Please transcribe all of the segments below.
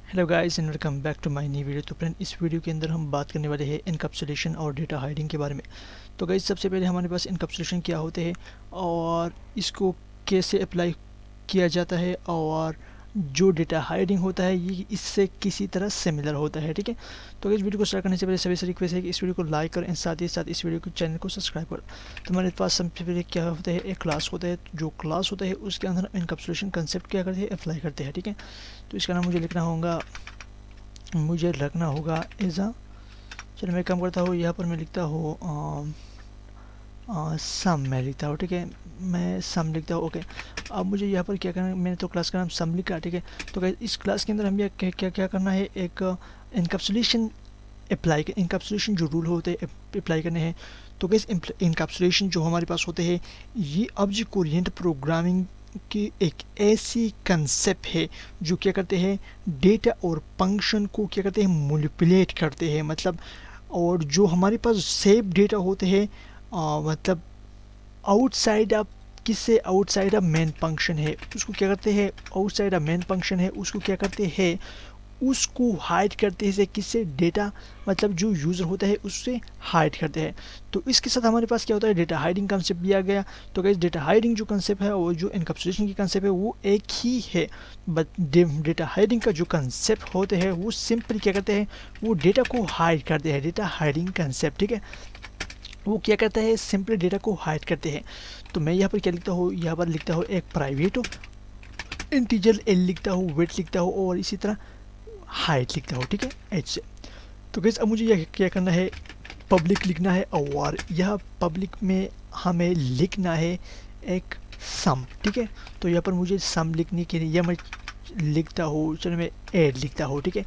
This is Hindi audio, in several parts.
Hello guys and welcome back to my new video. तो फ्रेंड, इस वीडियो के अंदर हम बात करने वाले हैं इनकैप्सुलेशन और डेटा हाइडिंग के बारे में। तो गाइस, सबसे पहले हमारे पास इनकैप्सुलेशन क्या होते हैं और इसको कैसे अप्लाई किया जाता है, और जो डेटा हाइडिंग होता है ये इससे किसी तरह सिमिलर होता है। ठीक है, तो इस वीडियो को स्टार्ट करने से पहले सभी से रिक्वेस्ट है कि इस वीडियो को लाइक करें एंड साथ ही साथ इस वीडियो को चैनल को सब्सक्राइब करें। तो हमारे पास सबसे पहले क्या होता है, एक क्लास होता है। जो क्लास होता है उसके अंदर इनकैप्सुलेशन कंसेप्ट क्या करते हैं, अप्लाई करते हैं। ठीक है, तो इसका नाम मुझे रखना होगा एज आ, चलो मैं काम करता हूँ, यहाँ पर मैं लिखता हूँ सम मैं लिखता हूँ। ठीक है, मैं सम लिखता हूँ। ओके, अब मुझे यहाँ पर क्या करना है, मैंने तो क्लास का नाम सम लिखा। ठीक है, तो गाइस इस क्लास के अंदर हम क्या क्या क्या करना है, एक इनकैप्सुलेशन इनकैप्सुलेशन जो रूल होते हैं अप्लाई करने हैं। तो गाइस इनकैप्सुलेशन जो हमारे पास होते हैं ये ऑब्जेक्ट ओरिएंटेड प्रोग्रामिंग की एक ऐसी कंसेप्ट है जो क्या करते हैं, डेटा और फंक्शन को क्या करते हैं, मैनिपुलेट करते हैं। मतलब, और जो हमारे पास सेव डेटा होते हैं मतलब आउटसाइड ऑफ किससे, आउटसाइड ऑफ मेन फंक्शन है उसको क्या करते हैं, आउटसाइड ऑफ मेन फंक्शन है उसको क्या करते हैं, उसको हाइड करते हैं। किससे, डेटा मतलब जो यूज़र होता है उससे हाइड करते हैं। तो इसके साथ हमारे पास क्या होता है, डेटा हाइडिंग कंसेप्ट दिया गया। तो गाइस डेटा हाइडिंग जो कंसेप्ट है और जो इनकैप्सुलेशन की कंसेप्ट है वो एक ही है, बट डेटा हाइडिंग का जो कंसेप्ट होते हैं वो सिंपली क्या करते हैं, वो डेटा को हाइड करते हैं। डेटा हाइडिंग कंसेप्ट, ठीक है, वो क्या करता है, सिंपली डेटा को हाइड करते हैं। तो मैं यहाँ पर क्या लिखता हूँ, यहाँ पर लिखता हूँ एक प्राइवेट इंटीजर एल लिखता हूँ, वेट लिखता हूँ और इसी तरह हाइट लिखता हूँ। ठीक है, एच से। तो गाइस अब मुझे यह क्या करना है, पब्लिक लिखना है और यह पब्लिक में हमें लिखना है एक सम। ठीक है, तो यहाँ पर मुझे सम लिखने के लिए यह मैं लिखता हूँ, चलो मैं एड लिखता हूँ। ठीक है,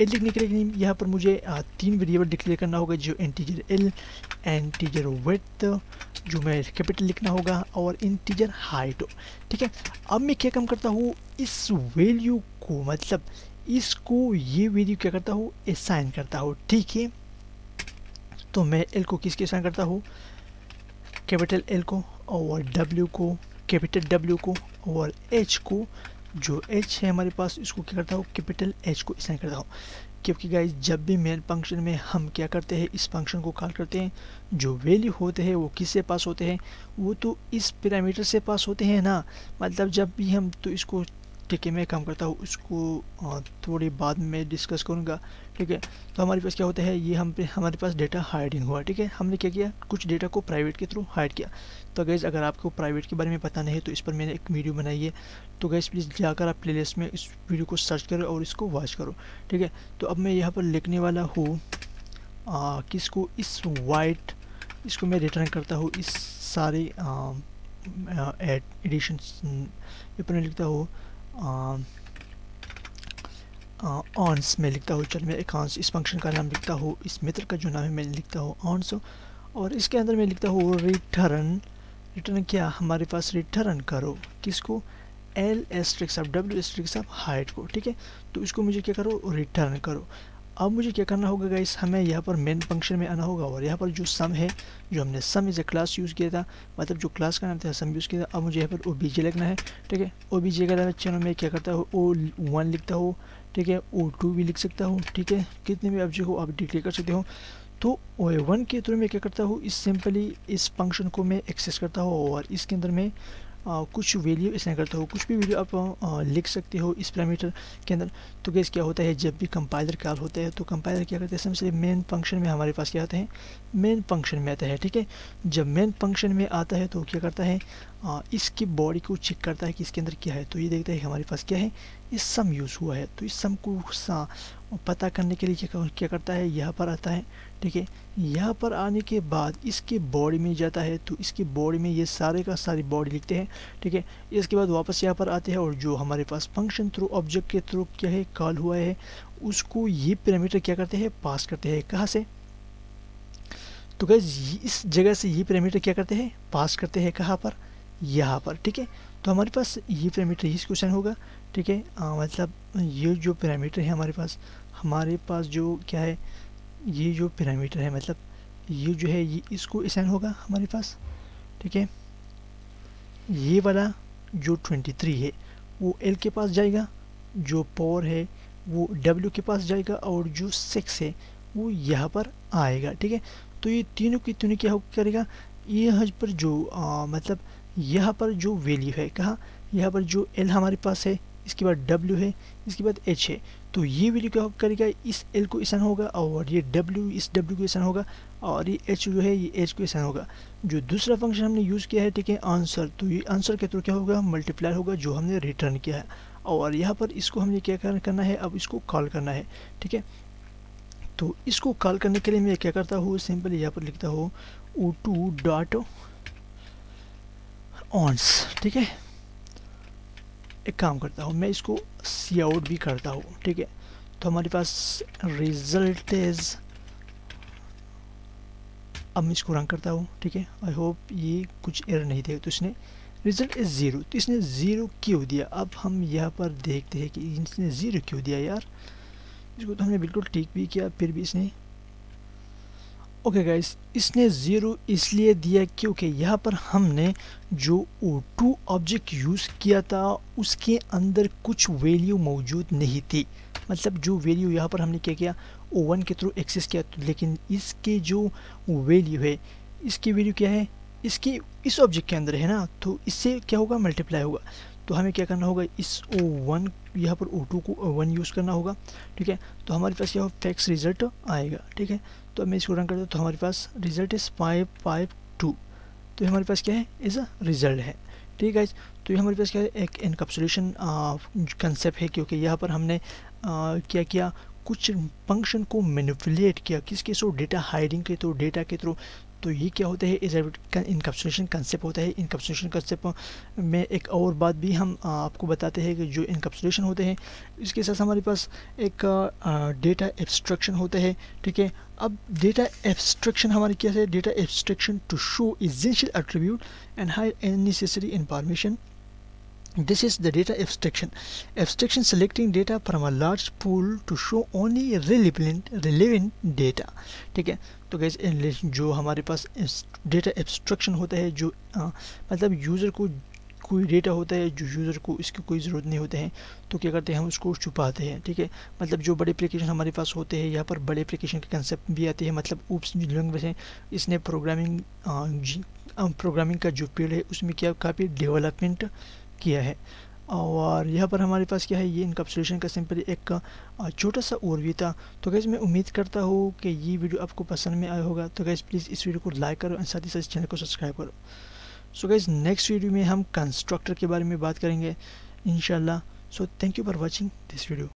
एड लिखने के लिए यहाँ पर मुझे 3 वेरिएबल डिक्लेयर करना होगा, जो इंटीजर एल, इंटीजर विड्थ जो मैं कैपिटल लिखना होगा, और इंटीजर हाइट। ठीक है, अब मैं क्या काम करता हूँ, इस वैल्यू को मतलब इसको ये वैल्यू क्या करता हूँ, असाइन करता हूँ। ठीक है, तो मैं एल को किसके असाइन करता हूँ, कैपिटल एल को, और डब्ल्यू को कैपिटल डब्ल्यू को, और एच को जो एच है हमारे पास इसको क्या करता हूँ, कैपिटल एच को असाइन करता हूँ। क्योंकि गाइस जब भी मेन फंक्शन में हम क्या करते हैं, इस फंक्शन को कॉल करते हैं, जो वैल्यू होते हैं वो किससे पास होते हैं, वो तो इस पैरामीटर से पास होते हैं ना। मतलब जब भी हम तो इसको, ठीक है मैं काम करता हूँ, उसको थोड़ी बाद में डिस्कस करूँगा। ठीक है, तो हमारे पास क्या होता है, ये हमारे पास डेटा हाइडिंग हुआ। ठीक है, हमने क्या किया, कुछ डेटा को प्राइवेट के थ्रू हाइड किया। तो गैस अगर आपको प्राइवेट के बारे में पता नहीं है तो इस पर मैंने एक वीडियो बनाई है, तो गैस प्लीज़ जाकर आप प्लेलिस्ट में इस वीडियो को सर्च करो और इसको वॉच करो। ठीक है, तो अब मैं यहाँ पर लिखने वाला हूँ किसको, इस वाइट, इसको मैं रिटर्न करता हूँ इस सारे एडिशन। ये पर मैं लिखता हूँ ऑन्स में लिखता हूँ, चल मैं एक ऑन्स इस फंक्शन का नाम लिखता हूँ, इस मेथड का जो नाम है मैं लिखता हूँ ऑन्स, और इसके अंदर मैं लिखता हूँ रिटर्न। रिटर्न क्या, हमारे पास रिटर्न करो किसको, L asterisks of W asterisks of height को। ठीक है, तो इसको मुझे क्या करो, रिटर्न करो। अब मुझे क्या करना होगा गाइस, हमें यहाँ पर मेन फंक्शन में आना होगा, और यहाँ पर जो सम है, जो हमने सम इज ए क्लास यूज़ किया था, मतलब जो क्लास का नाम था सम यूज़ किया था। अब मुझे यहाँ पर OBJ लिखना है। ठीक है, OBJ का बच्चे मैं क्या करता हूँ, O1 लिखता हूँ। ठीक है, O2 भी लिख सकता हूँ। ठीक है, कितने भी ऑब्जेक्ट हो आप डिक्लेयर कर सकते हो। तो O1 के थ्रू मैं क्या करता हूँ, इस सिंपली इस फंक्शन को मैं एक्सेस करता हूँ, और इसके अंदर मैं कुछ वैल्यू असाइन करता हूँ। कुछ भी वैल्यू आप लिख सकते हो इस पैरामीटर के अंदर। तो गैस क्या होता है, जब भी कंपाइलर कॉल होता है तो कंपाइलर क्या करते हैं, सबसे मेन फंक्शन में हमारे पास क्या आता है, मेन फंक्शन में आता है। ठीक है, जब मेन फंक्शन में आता है तो क्या करता है, इसकी बॉडी को चेक करता है कि इसके अंदर क्या है। तो ये देखता है कि हमारे पास क्या है, इस सम यूज़ हुआ है। तो इस सम को पता करने के लिए क्या करता है, यहाँ पर आता है। ठीक है, यहाँ पर आने के बाद इसके बॉडी में जाता है, तो इसकी बॉडी में ये सारे का सारी बॉडी लिखते हैं। ठीक है, इसके बाद वापस यहाँ पर आते हैं, और जो हमारे पास फंक्शन थ्रू ऑब्जेक्ट के थ्रू क्या है कॉल हुआ है, उसको ये पैरामीटर क्या करते हैं, पास करते हैं। कहाँ से, तो गाइस इस जगह से ये पैरामीटर क्या करते हैं, पास करते हैं। कहाँ पर, यहाँ पर। ठीक है, तो हमारे पास ये पैरामीटर इस क्वेश्चन होगा। ठीक है, मतलब ये जो पैरामीटर है हमारे पास जो क्या है, ये जो पैरामीटर है मतलब ये जो है ये इसको असाइन होगा हमारे पास। ठीक है, ये वाला जो 23 है वो एल के पास जाएगा, जो पावर है वो W के पास जाएगा और जो 6 है वो यहाँ पर आएगा। ठीक है, तो ये तीनों की तीनों क्या करेगा, ये यहाँ पर जो मतलब यहाँ पर जो वैल्यू है, कहाँ, यहाँ पर जो L हमारे पास है, इसके बाद W है, इसके बाद H है, तो ये वैल्यू क्या करेगा, इस L को इसान होगा और ये W इस W को इसान होगा और ये H जो है ये H को इसान होगा। जो दूसरा फंक्शन हमने यूज़ किया है, ठीक है, आंसर, तो ये आंसर के थ्रू क्या होगा, मल्टीप्लाई होगा जो हमने रिटर्न किया है, और यहाँ पर इसको हमने क्या करना है, अब इसको कॉल करना है। ठीक है, तो इसको कॉल करने के लिए मैं क्या करता हूँ, सिंपल यहाँ पर लिखता हूँ o2 डॉट ऑन्स। ठीक है, एक काम करता हूँ मैं इसको सी आउट भी करता हूँ। ठीक है, तो हमारे पास रिजल्ट इज, अब मैं इसको रन करता हूँ। ठीक है, आई होप ये कुछ एरर नहीं देगा। तो इसने रिजल्ट इज 0, तो इसने 0 क्यों दिया, अब हम यहाँ पर देखते हैं कि इसने 0 क्यों दिया यार। इसको तो हमने बिल्कुल ठीक भी किया, फिर भी इसने, ओके गाइस, इसने 0 इसलिए दिया क्योंकि यहाँ पर हमने जो O2 ऑब्जेक्ट यूज़ किया था उसके अंदर कुछ वैल्यू मौजूद नहीं थी। मतलब जो वैल्यू यहाँ पर हमने क्या किया, O1 के थ्रू एक्सेस किया, तो लेकिन इसके जो वैल्यू है, इसकी वैल्यू क्या है, इसकी इस ऑब्जेक्ट के अंदर है ना, तो इससे क्या होगा, मल्टीप्लाई होगा। तो हमें क्या करना होगा, इस O1 यहाँ पर O2 को O1 यूज़ करना होगा। ठीक है, तो हमारे पास यह फैक्स रिजल्ट आएगा। ठीक है, तो मैं इसको रन करता हूँ, तो हमारे पास रिजल्ट इज़ 552, तो हमारे पास क्या है, इज़ अ रिजल्ट है। ठीक है, तो ये हमारे पास क्या है, एक इनकैप्सुलेशन कंसेप्ट है, क्योंकि यहाँ पर हमने क्या किया, कुछ फंक्शन को मैनिपुलेट किया, किसके थ्रू, डेटा हाइडिंग के थ्रू, डेटा के थ्रू। तो ये क्या होता है, इस इनकैप्सुलेशन कंसेप्ट होता है। इनकैप्सुलेशन कंसेप्ट में एक और बात भी हम आपको बताते हैं कि जो इनकैप्सुलेशन होते हैं, इसके साथ हमारे पास एक डेटा एब्स्ट्रक्शन होता है। ठीक है, अब डेटा एब्स्ट्रक्शन हमारे क्या है, data abstraction to show essential attribute and hide unnecessary information. This is the data abstraction. Abstraction selecting data from a large pool to show only relevant data. ठीक है, तो गाइस जो हमारे पास डेटा एब्स्ट्रक्शन होता है, जो मतलब यूज़र को कोई डेटा होता है जो यूज़र को इसकी कोई ज़रूरत नहीं होते हैं, तो क्या करते हैं, हम उसको छुपाते हैं। ठीक है, मतलब जो बड़े एप्लीकेशन हमारे पास होते हैं, यहाँ पर बड़े एप्लीकेशन के कंसेप्ट भी आते हैं। मतलब ऊप्स लैंग्वेज है, इसने प्रोग्रामिंग का जो फील्ड है उसमें क्या काफ़ी डेवलपमेंट किया है। और यहाँ पर हमारे पास क्या है, ये इनकैप्सुलेशन का सिंपली एक छोटा सा ओवरव्यू था। तो गैस मैं उम्मीद करता हूँ कि ये वीडियो आपको पसंद में आया होगा। तो गैस प्लीज़ इस वीडियो को लाइक करो और साथ ही साथ चैनल को सब्सक्राइब करो। सो गैस नेक्स्ट वीडियो में हम कंस्ट्रक्टर के बारे में बात करेंगे इंशाल्लाह। So thank you for watching this video.